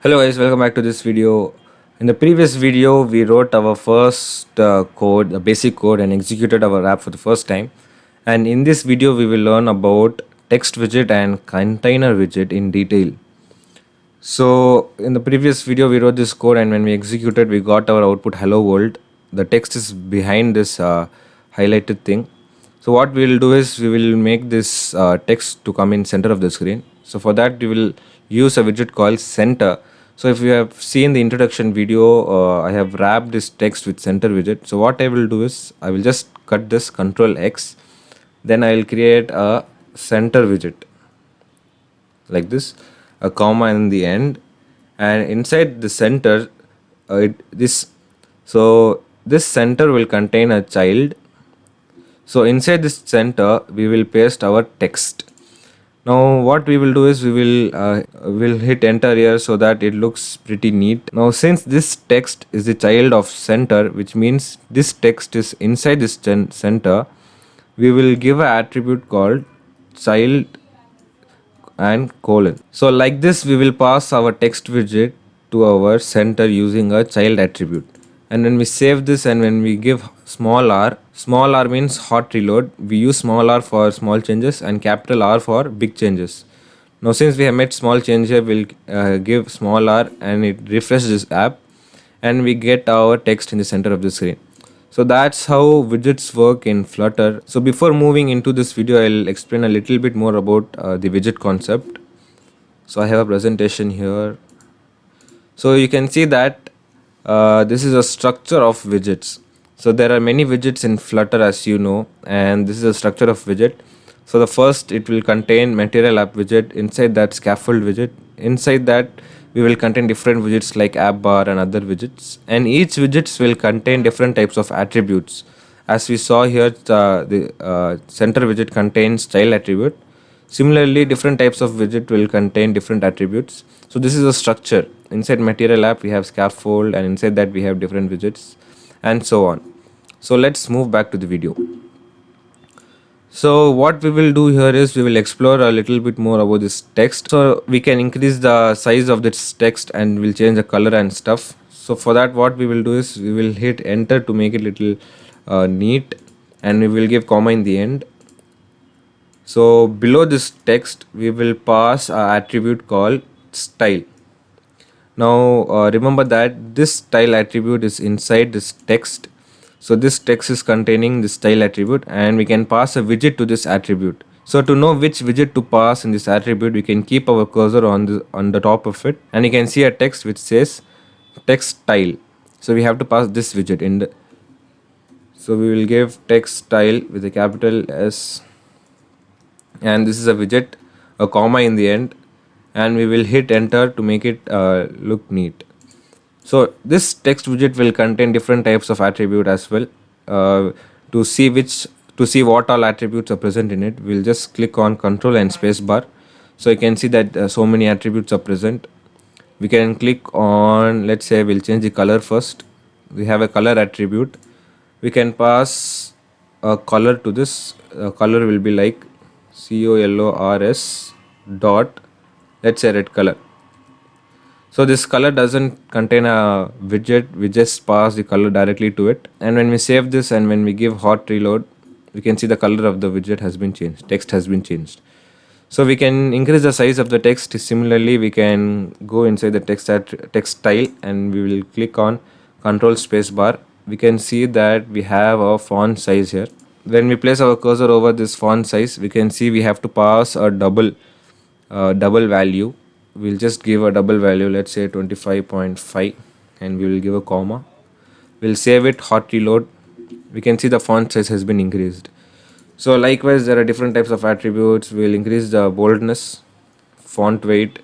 Hello guys, welcome back to this video. In the previous video, we wrote our first code, the basic code, and executed our app for the first time. And in this video, we will learn about text widget and container widget in detail. So in the previous video, we wrote this code, and when we executed, we got our output hello world. The text is behind this highlighted thing. So what we will do is we will make this text to come in center of the screen. So for that, we will use a widget called center. So if you have seen the introduction video, I have wrapped this text with center widget. So what I will do is I will just cut this Control X, then I will create a center widget like this, a comma in the end, and inside the center, this so this center will contain a child. So inside this center, we will paste our text. Now what we will do is will hit enter here so that it looks pretty neat. Now since this text is the child of center, which means this text is inside this center, we will give an attribute called child and colon. So like this, we will pass our text widget to our center using a child attribute. And when we save this and when we give small r means hot reload. We use small r for small changes and capital R for big changes. Now since we have made small change here, we'll give small r and it refreshes this app and we get our text in the center of the screen. So that's how widgets work in Flutter. So before moving into this video, I'll explain a little bit more about the widget concept. So I have a presentation here. So you can see that this is a structure of widgets. So there are many widgets in Flutter, as you know, and this is a structure of widget. So the first, it will contain material app widget. Inside that, scaffold widget. Inside that, we will contain different widgets like app bar and other widgets, and each widgets will contain different types of attributes. As we saw here, the center widget contains style attribute. Similarly, different types of widget will contain different attributes. So this is a structure. Inside material app, we have scaffold, and inside that we have different widgets and so on. So let's move back to the video. So what we will do here is we will explore a little bit more about this text. So we can increase the size of this text and we'll change the color and stuff. So for that, what we will do is we will hit enter to make it little neat, and we will give comma in the end. So below this text, we will pass an attribute called style. Now remember that this style attribute is inside this text. So this text is containing the style attribute, and we can pass a widget to this attribute. So to know which widget to pass in this attribute, we can keep our cursor on the top of it, and you can see a text which says text style. So we have to pass this widget in the. So we will give text style with a capital S, and this is a widget, a comma in the end, and we will hit enter to make it look neat. So this text widget will contain different types of attribute as well. To see what all attributes are present in it, we'll just click on Control and space bar. So you can see that so many attributes are present. We can click on, let's say we'll change the color first. We have a color attribute. We can pass a color to this. Color will be like COLORS dot, let's say red color. So this color doesn't contain a widget, we just pass the color directly to it. And when we save this and when we give hot reload, we can see the color of the widget has been changed, text has been changed. So we can increase the size of the text. Similarly, we can go inside the text style and we will click on Control space bar. We can see that we have a font size here. When we place our cursor over this font size, we can see we have to pass a double value. We'll just give a double value, let's say 25.5, and we will give a comma. We'll save it, hot reload. We can see the font size has been increased. So likewise, there are different types of attributes. We'll increase the boldness, font weight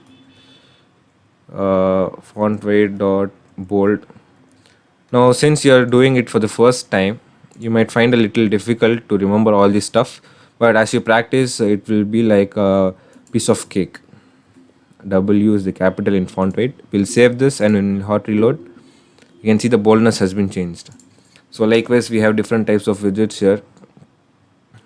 dot bold. Now since you're doing it for the first time, you might find a little difficult to remember all this stuff, but as you practice, it will be like a piece of cake. W is the capital in font weight. We'll save this, and in hot reload, you can see the boldness has been changed. So likewise, we have different types of widgets here,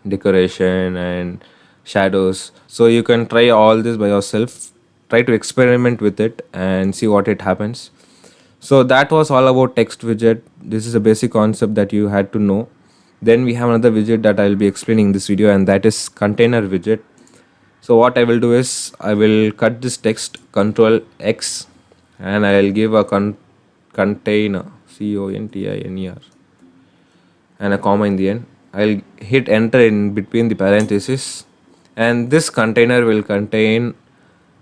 decoration and shadows. So you can try all this by yourself. try to experiment with it and see what it happens. So that was all about text widget. This is a basic concept that you had to know. Then we have another widget that I'll be explaining in this video, and that is container widget. So what I will do is I will cut this text, Control X, and I'll give a container, CONTINER, and a comma in the end. I'll hit enter in between the parentheses, and this container will contain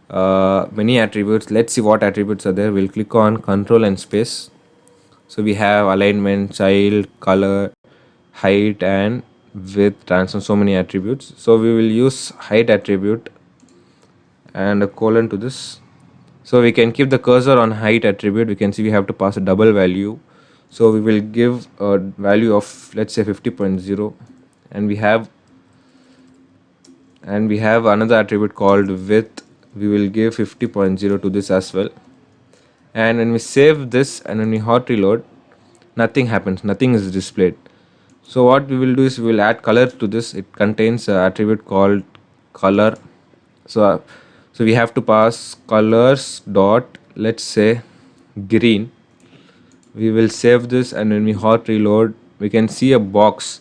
many attributes. Let's see what attributes are there. We'll click on control and space. So we have alignment, child, color, height, and width, transform, so many attributes. So we will use height attribute and a colon to this. So we can keep the cursor on height attribute. We can see we have to pass a double value. So we will give a value of, let's say, 50.0, and we have another attribute called width. We will give 50.0 to this as well. And when we save this and when we hot reload, nothing happens, nothing is displayed. So what we will do is we will add color to this. It contains an attribute called color. So we have to pass colors dot, let's say, green. We will save this, and when we hot reload, we can see a box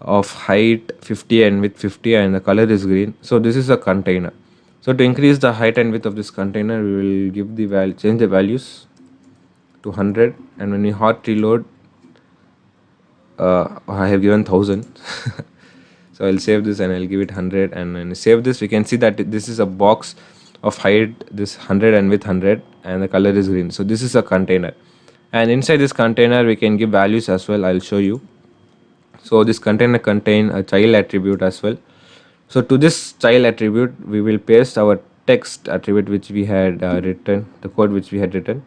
of height 50 and width 50, and the color is green. So this is a container. So to increase the height and width of this container, we will give the value, change the values to 100, and when we hot reload, I have given 1000. So I'll save this and I'll give it 100, and when we save this, we can see that this is a box of height, this 100 and width 100, and the color is green. So this is a container, and inside this container we can give values as well. I'll show you. So this container contain a child attribute as well. So to this child attribute, we will paste our text attribute which we had written, the code which we had written.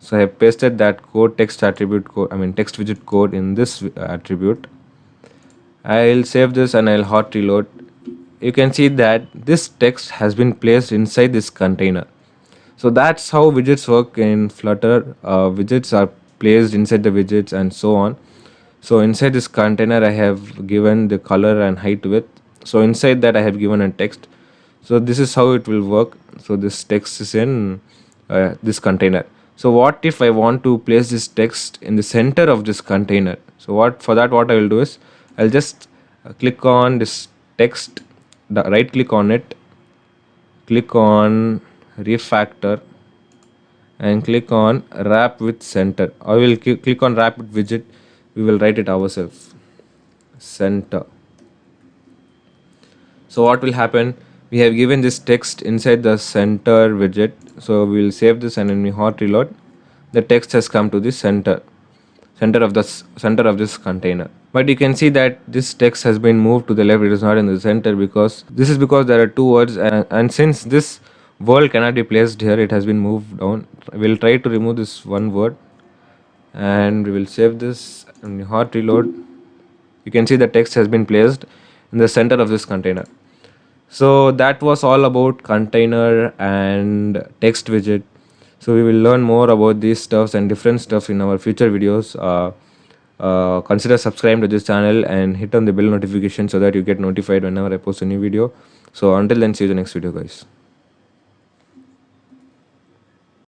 So I have pasted that code, text attribute code, text widget code in this attribute. I'll save this and I'll hot reload. You can see that this text has been placed inside this container. So that's how widgets work in Flutter. Widgets are placed inside the widgets and so on. So inside this container, I have given the color and height width. So inside that I have given a text. So this is how it will work. So this text is in this container. So what if I want to place this text in the center of this container? So what I will do is I'll just click on this text, right click on it, click on refactor, and click on wrap with center. I will click on wrap with widget. We will write it ourselves, center. So what will happen, we have given this text inside the center widget. So we will save this, and when we hot reload, the text has come to the center of this container. But you can see that this text has been moved to the left. It is not in the center because there are two words, and since this word cannot be placed here, it has been moved down. We'll try to remove this one word, and we will save this and hot reload. You can see the text has been placed in the center of this container. So that was all about container and text widget. So we will learn more about these stuffs and different stuff in our future videos. Consider subscribing to this channel and hit on the bell notification so that you get notified whenever I post a new video. So until then, see you in the next video, guys.